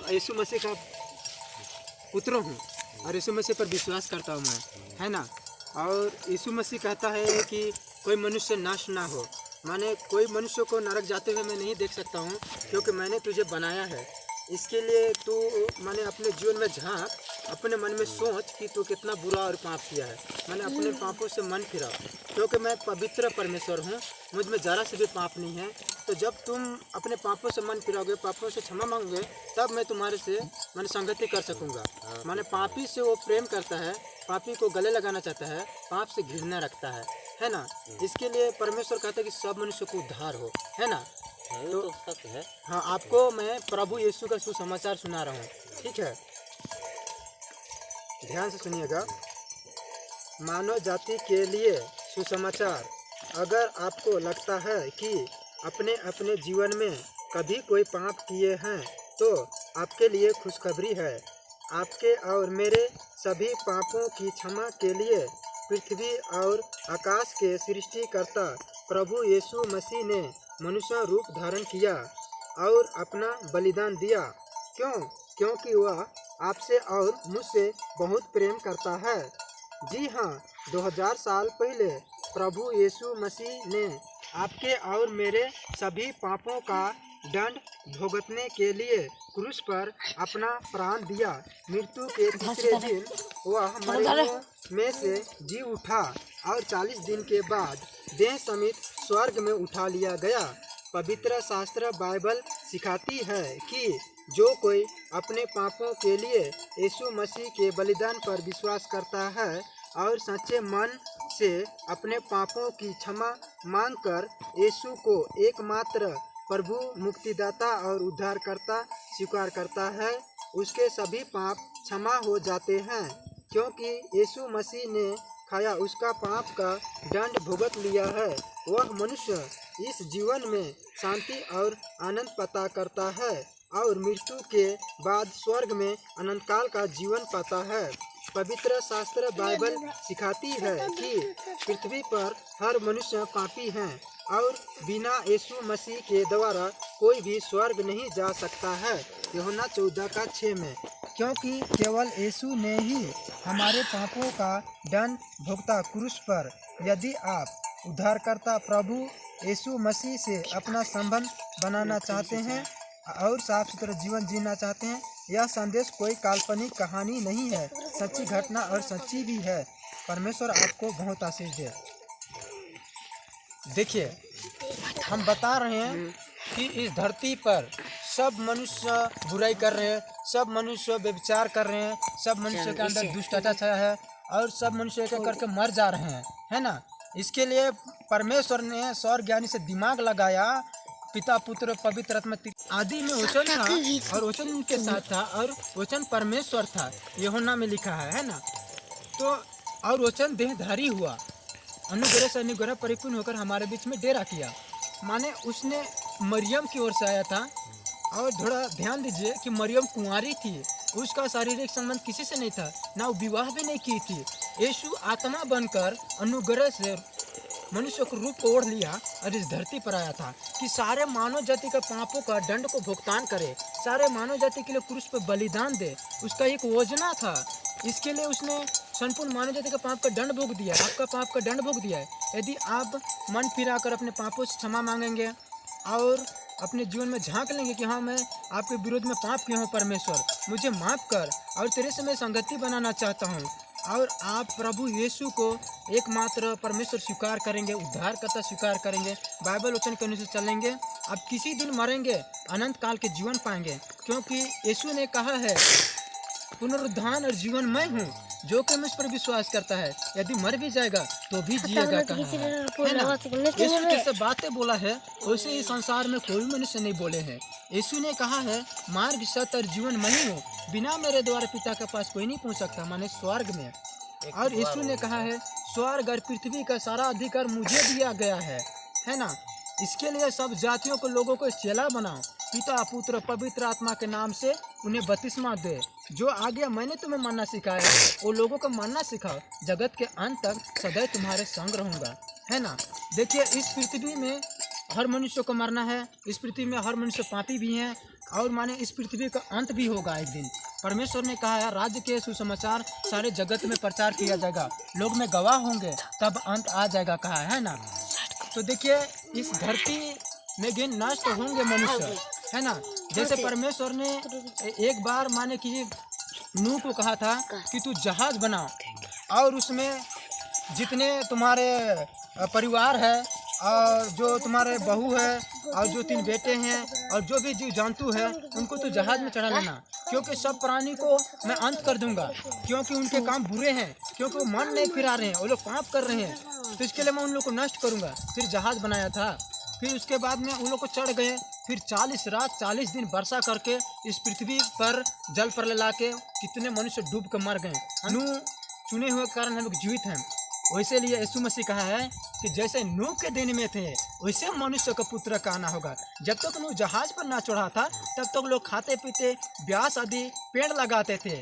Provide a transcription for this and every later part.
यीशु मसीह का पुत्र हूँ और यीशु मसीह पर विश्वास करता हूँ मैं, है ना। और यीशु मसीह कहता है कि कोई मनुष्य नाश ना हो, माने कोई मनुष्य को नरक जाते हुए मैं नहीं देख सकता हूँ, क्योंकि मैंने तुझे बनाया है। इसके लिए तू माने अपने जीवन में झांक, अपने मन में सोच कि तू कितना बुरा और पाप किया है। मैंने अपने पापों से मन फिरा, क्योंकि मैं पवित्र परमेश्वर हूँ, मुझ में ज़रा से भी पाप नहीं है। तो जब तुम अपने पापों से मन फिराओगे, पापों से क्षमा मांगोगे, तब मैं तुम्हारे से मैंने संगति कर सकूँगा। माने पापी से वो प्रेम करता है, पापी को गले लगाना चाहता है, पाप से घृणा रखता है ना। इसके लिए परमेश्वर कहता है कि सब मनुष्य को उद्धार हो, है ना। तो सच है। हाँ, आपको मैं प्रभु यीशु का सुसमाचार सुना रहा हूँ, ठीक है, ध्यान से सुनिएगा। मानव जाति के लिए सुसमाचार। अगर आपको लगता है कि अपने अपने जीवन में कभी कोई पाप किए हैं, तो आपके लिए खुशखबरी है। आपके और मेरे सभी पापों की क्षमा के लिए पृथ्वी और आकाश के सृष्टिकर्ता प्रभु यीशु मसीह ने मनुष्य रूप धारण किया और अपना बलिदान दिया। क्योंकि वह आपसे और मुझसे बहुत प्रेम करता है। जी हाँ, 2000 साल पहले प्रभु यीशु मसीह ने आपके और मेरे सभी पापों का दंड भुगतने के लिए क्रूस पर अपना प्राण दिया। मृत्यु के तीसरे दिन वह मरे में से जी उठा और 40 दिन के बाद देह समेत स्वर्ग में उठा लिया गया। पवित्र शास्त्र बाइबल सिखाती है कि जो कोई अपने पापों के लिए यीशु मसीह के बलिदान पर विश्वास करता है और सच्चे मन से अपने पापों की क्षमा मांगकर यीशु को एकमात्र प्रभु, मुक्तिदाता और उद्धारकर्ता स्वीकार करता है, उसके सभी पाप क्षमा हो जाते हैं, क्योंकि यीशु मसीह ने खाया उसका पाप का दंड भुगत लिया है। वह मनुष्य इस जीवन में शांति और आनंद पाता करता है और मृत्यु के बाद स्वर्ग में अनंतकाल का जीवन पाता है। पवित्र शास्त्र बाइबल सिखाती है कि पृथ्वी पर हर मनुष्य पापी है और बिना यीशु मसीह के द्वारा कोई भी स्वर्ग नहीं जा सकता है। यूहन्ना 14:6 में, क्योंकि केवल यीशु ने ही हमारे पापों का दंड भुगता क्रूस पर। यदि आप उद्धारकर्ता प्रभु यीशु मसीह से अपना संबंध बनाना चाहते हैं और साफ सुथरा जीवन जीना चाहते हैं, यह संदेश कोई काल्पनिक कहानी नहीं है, सच्ची घटना और सच्ची भी है। परमेश्वर आपको बहुत आशीष दे। देखिए, हम बता रहे हैं कि इस धरती पर सब मनुष्य बुराई कर रहे हैं, सब मनुष्य व्यभिचार कर रहे हैं, सब मनुष्य के अंदर दुष्टता छाया है और सब मनुष्य एक एक करके मर जा रहे हैं, है ना। इसके लिए परमेश्वर ने स्वर्ग ज्ञानी से दिमाग लगाया, पिता पुत्र पवित्र आत्मा। आदि में वचन था और वचन उनके साथ था और वचन परमेश्वर था, यूहन्ना में लिखा है ना। तो और वचन देहधारी हुआ, अनुग्रह से अनुग्रह परिपूर्ण होकर हमारे बीच में डेरा किया। माने उसने मरियम की ओर से आया था। और थोड़ा ध्यान दीजिए कि मरियम कुंवारी थी, उसका शारीरिक संबंध किसी से नहीं था, ना वो विवाह भी नहीं की थी। यीशु आत्मा बनकर अनुग्रह से मनुष्य को रूप को ओढ़ लिया और इस धरती पर आया था कि सारे मानव जाति के पापों का दंड को भुगतान करे, सारे मानव जाति के लिए क्रूस पर बलिदान दे। उसका एक योजना था। इसके लिए उसने संपूर्ण मानव जाति का पाप का दंड भोग दिया, आपका पाप का दंड भोग दिया है। यदि आप मन फिराकर अपने पापों से क्षमा मांगेंगे और अपने जीवन में झांक लेंगे कि हाँ, मैं आपके विरोध में पाप किया हूँ, परमेश्वर मुझे माफ़ कर और तेरे से मैं संगति बनाना चाहता हूँ, और आप प्रभु यीशु को एकमात्र परमेश्वर स्वीकार करेंगे, उद्धारकर्ता स्वीकार करेंगे, बाइबल वचन के अनुसार चलेंगे, आप किसी दिन मरेंगे, अनंत काल के जीवन पाएंगे। क्योंकि यीशु ने कहा है, पुनरुत्थान और जीवन मैं हूँ, जो कि मुझ पर विश्वास करता है यदि मर भी जाएगा तो भी जिएगा। यीशु जैसे बातें बोला है वैसे ही संसार में कोई मनुष्य नहीं बोले हैं। यीशु ने कहा है, मार्ग सत्य और जीवन मैं हूँ, बिना मेरे द्वारा पिता के पास कोई नहीं पहुँच सकता, माने स्वर्ग में। और यीशु ने कहा है, स्वर्ग और पृथ्वी का सारा अधिकार मुझे दिया गया है ना। इसके लिए सब जातियों को लोगों को चेला बनाओ, पिता पुत्र पवित्र आत्मा के नाम से उन्हें बपतिस्मा दे। जो आगे मैंने तुम्हें मानना सिखाया वो लोगों को मानना सिखाओ, जगत के अंत तक सदैव तुम्हारे संग रहूंगा, है ना। देखिए, इस पृथ्वी में हर मनुष्य को मरना है, इस पृथ्वी में हर मनुष्य पापी भी हैं, और माने इस पृथ्वी का अंत भी होगा एक दिन। परमेश्वर ने कहा है राज्य के सुसमाचार सारे जगत में प्रचार किया जाएगा, लोग में गवाह होंगे, तब अंत आ जाएगा कहा है ना। तो देखिए इस धरती में गिन नष्ट होंगे मनुष्य, है ना। जैसे परमेश्वर ने एक बार माने कि नूह को कहा था कि तू जहाज बना और उसमें जितने तुम्हारे परिवार है और जो तुम्हारे बहू है और जो 3 बेटे हैं और जो भी जीव जंतु है उनको तो जहाज में चढ़ा लेना, क्योंकि सब प्राणी को मैं अंत कर दूंगा, क्योंकि उनके काम बुरे हैं, क्योंकि वो मन नहीं फिरा रहे हैं, वो लोग पाप कर रहे हैं, तो इसके लिए मैं उन लोग को नष्ट करूंगा। फिर जहाज बनाया था, फिर उसके बाद में उन लोग को चढ़ गए, फिर 40 रात 40 दिन वर्षा करके इस पृथ्वी पर जल प्रलय ला के कितने मनुष्य डूब कर मर गए। नूह चुने हुए कारण हम लोग जीवित हैं। वैसे लिए यीशु मसीह कहा है कि जैसे नूह के दिन में थे वैसे मनुष्य का पुत्र का आना होगा। जब तक नूह जहाज पर ना चढ़ा था तब तक लोग खाते पीते ब्यास आदि पेड़ लगाते थे,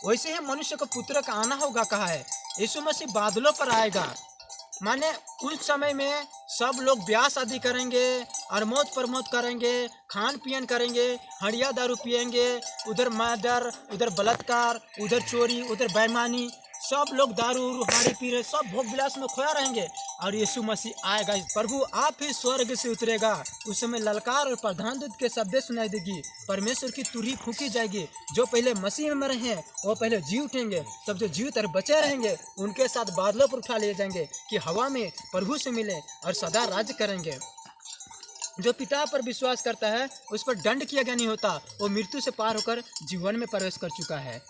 वैसे ही मनुष्य का पुत्र का आना होगा कहा है। यीशु मसीह बादलों पर आएगा, माने उस समय में सब लोग ब्यास आदि करेंगे और मौत प्रमोद करेंगे, खान पियन करेंगे, हड़िया दारू पियेंगे, उधर मर्डर, उधर बलात्कार, उधर चोरी, उधर बेईमानी, सब लोग दारू हाड़ी पी रहे, सब भोग विलास में खोया रहेंगे। और यीशु मसीह आएगा, प्रभु आप ही स्वर्ग से उतरेगा। उस समय ललकार और प्रधान दूत के शब्द सुनाई देगी, परमेश्वर की तुरही फूंकी जाएगी। जो पहले मसीह में मरे हैं वो पहले जी उठेंगे, तब जो जीवित और बचे रहेंगे उनके साथ बादलों पर उठा लिए जाएंगे कि हवा में प्रभु से मिले और सदा राज्य करेंगे। जो पिता पर विश्वास करता है उस पर दंड किया गया नहीं होता, वो मृत्यु से पार होकर जीवन में प्रवेश कर चुका है,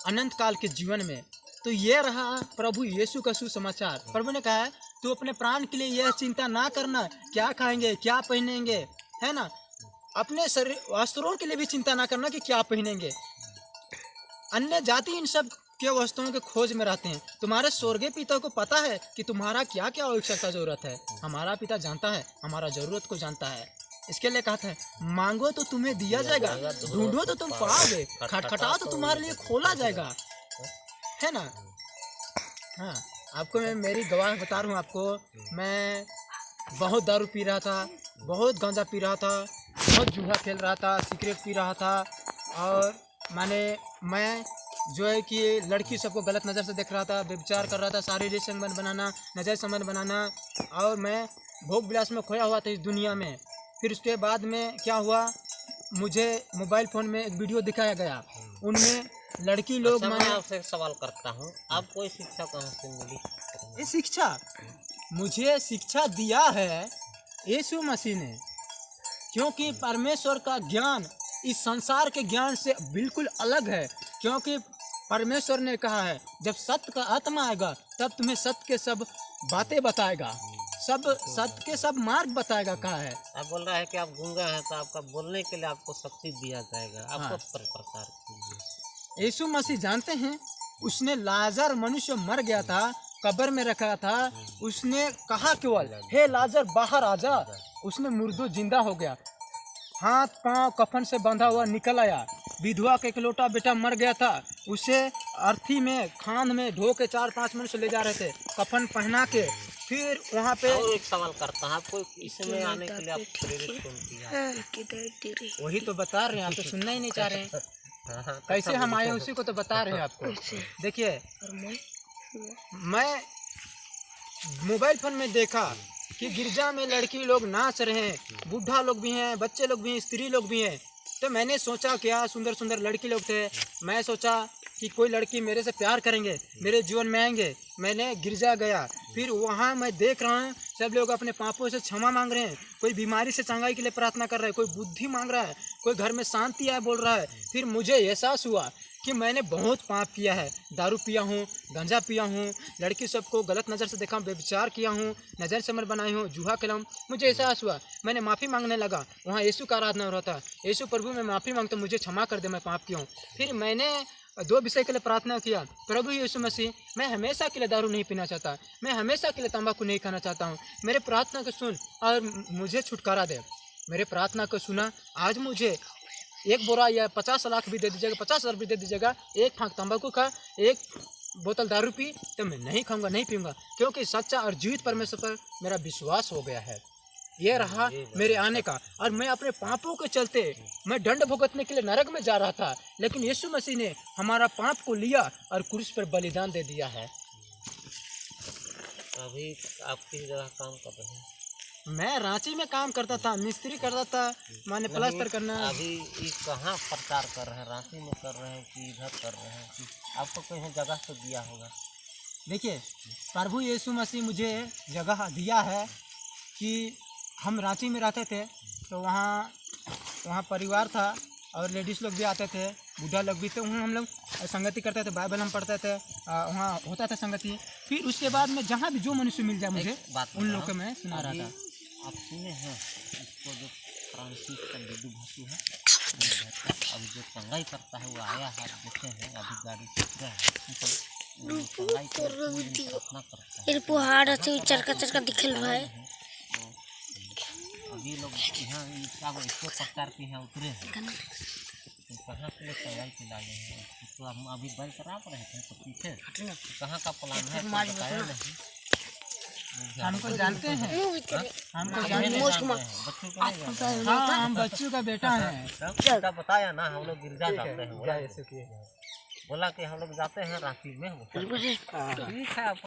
अनंत काल के जीवन में। तो ये रहा प्रभु यीशु का सुसमाचार। प्रभु ने कहा है तू अपने प्राण के लिए यह चिंता ना करना क्या खाएंगे क्या पहनेंगे, है ना। अपने शरीर वस्त्रों के लिए भी चिंता ना करना कि क्या पहनेंगे। अन्य जाति इन सब के वस्तुओं के खोज में रहते हैं। तुम्हारे स्वर्गीय पिता को पता है कि तुम्हारा क्या क्या आवश्यकता जरूरत है। हमारा पिता जानता है, हमारा जरूरत को जानता है। इसके लिए कहते हैं मांगो तो तुम्हें दिया जाएगा, ढूंढो तो तुम पाओगे, खटखटाओ तो तुम्हारे लिए खोला जाएगा, है ना। हाँ, आपको मैं मेरी गवाह बता रहा हूँ आपको। मैं बहुत दारू पी रहा था, बहुत गांजा पी रहा था, बहुत जूआ खेल रहा था, सिगरेट पी रहा था, और मैं जो है कि लड़की सबको गलत नज़र से देख रहा था, व्यभिचार कर रहा था, शारीरिक संबंध बनाना, नजर संबंध बनाना, और मैं भोग विलास में खोया हुआ था इस दुनिया में। फिर उसके बाद में क्या हुआ, मुझे मोबाइल फ़ोन में एक वीडियो दिखाया गया, उनमें लड़की लोग। मैं आपसे एक सवाल करता हूँ, आपको ये शिक्षा कहाँ से मिली? ये शिक्षा मुझे शिक्षा दिया है यीशु मसीह ने, क्योंकि परमेश्वर का ज्ञान इस संसार के ज्ञान से बिल्कुल अलग है। क्योंकि परमेश्वर ने कहा है जब सत्य का आत्मा आएगा तब तुम्हें सत्य के सब बातें बताएगा, सब सत्य के सब मार्ग बताएगा कहा है। आप बोल रहा है कि आप गूंगा हैं तो आपका बोलने के लिए आपको शक्ति दिया जाएगा, आपको हाँ। प्रचार कीजिए। यीशु मसीह जानते हैं, उसने लाजर मनुष्य मर गया था, कब्र में रखा था, उसने कहा केवल हे लाजर बाहर आ जा, उसने मुर्दों जिंदा हो गया, हाथ पांव कफन से बंधा हुआ निकल आया। विधवा का इकलौता बेटा मर गया था, उसे अर्थी में खान में ढो के 4-5 मनुष्य ले जा रहे थे, कफन पहना के। फिर वहाँ पे और एक सवाल करता है, आपको इसमें आने के लिए आप प्रेरित कौन किया? वही तो बता रहे हैं, आप तो सुनना ही नहीं चाह रहे हैं। कैसे हम आए उसी को तो बता रहे हैं आपको। देखिए मैं मोबाइल फोन में देखा कि गिरजा में लड़की लोग नाच रहे हैं, बूढ़ा लोग भी हैं, बच्चे लोग भी हैं, स्त्री लोग भी हैं। तो मैंने सोचा क्या सुंदर सुंदर लड़की लोग थे, मैं सोचा कि कोई लड़की मेरे से प्यार करेंगे, मेरे जीवन में आएंगे। मैंने गिरजा गया, फिर वहाँ मैं देख रहा हूँ सब लोग अपने पापों से क्षमा मांग रहे हैं, कोई बीमारी से चंगाई के लिए प्रार्थना कर रहा है, कोई बुद्धि मांग रहा है, कोई घर में शांति आए बोल रहा है। फिर मुझे एहसास हुआ कि मैंने बहुत पाप किया है, दारू पिया हूँ, गांजा पिया हूँ, लड़की सबको गलत नज़र से देखा, व्यभिचार किया हूँ, नज़र समर बनाई हूँ, जूहा खेला हूँ। मुझे एहसास हुआ, मैंने माफ़ी मांगने लगा। वहाँ यीशु का आराधना हो रहा था, यीशु प्रभु मैं माफ़ी मांगता हूँ, मुझे क्षमा कर दे, मैं पाप किया हूँ। फिर मैंने 2 विषय के लिए प्रार्थना किया, प्रभु यीशु मसीह मैं हमेशा के लिए दारू नहीं पीना चाहता, मैं हमेशा के लिए तंबाकू नहीं खाना चाहता हूँ, मेरे प्रार्थना को सुन और मुझे छुटकारा दे। मेरे प्रार्थना को सुना, आज मुझे 1 बोरा या 50 लाख भी दे दीजिएगा, 50,000 भी दे दीजिएगा, 1 फाँक तंबाकू खा, 1 बोतल दारू पी, तो मैं नहीं खाऊंगा, नहीं पीऊँगा, क्योंकि सच्चा और जीवित परमेश्वर पर मेरा विश्वास हो गया है। ये रहा मेरे आने का। और मैं अपने पापों के चलते मैं दंड भुगतने के लिए नरक में जा रहा था, लेकिन यीशु मसीह ने हमारा पाप को लिया और क्रूस पर बलिदान दे दिया है। अभी आप किस जगह काम कर रहे हैं? मैं रांची में काम करता था, मिस्त्री करता था, माने प्लास्टर करना। अभी ये कहाँ प्रचार कर रहे हैं? रांची में कर रहे हैं कि इधर कर रहे हैं कि आपको कहीं जगह तो दिया होगा? देखिए, प्रभु यीशु मसीह मुझे जगह दिया है कि हम रांची में रहते थे, तो वहाँ परिवार था और लेडीज़ लोग भी आते थे, बूढ़ा लोग भी थे। वहाँ हम लोग संगति करते थे, बाइबल हम पढ़ते थे, वहाँ होता था संगति। फिर उसके बाद में जहाँ भी जो मनुष्य मिल जाए मुझे, उन लोगों को मैं सुना रहा था। आप सुने हैं इसको जो फ्रांसिस का बिदु भाषी है, अभी जो संगाई करता है वो आया है, देखे हैं अभी गाड़ी से संगाई प्रार्थना करता है। पहाड़ अच्छे चरका दिखल भाई। अभी लोग यहाँ इसको प्रचार के यहाँ उतरे हैं, तो कहाँ से लोग संगाई के लाए हैं? तो हम अभी बंद करा रहे थे, तो पीछे कहाँ का प्लान है बताया नहीं। हमको जानते हैं, हमको जानते हैं, बच्चों को नहीं जानते हैं। हाँ, हम बच्चों का बेटा है। तब बताया ना, हम लोग गिरजा जाते हैं, बोला कि हम लोग जाते हैं रांची में। ठीक है।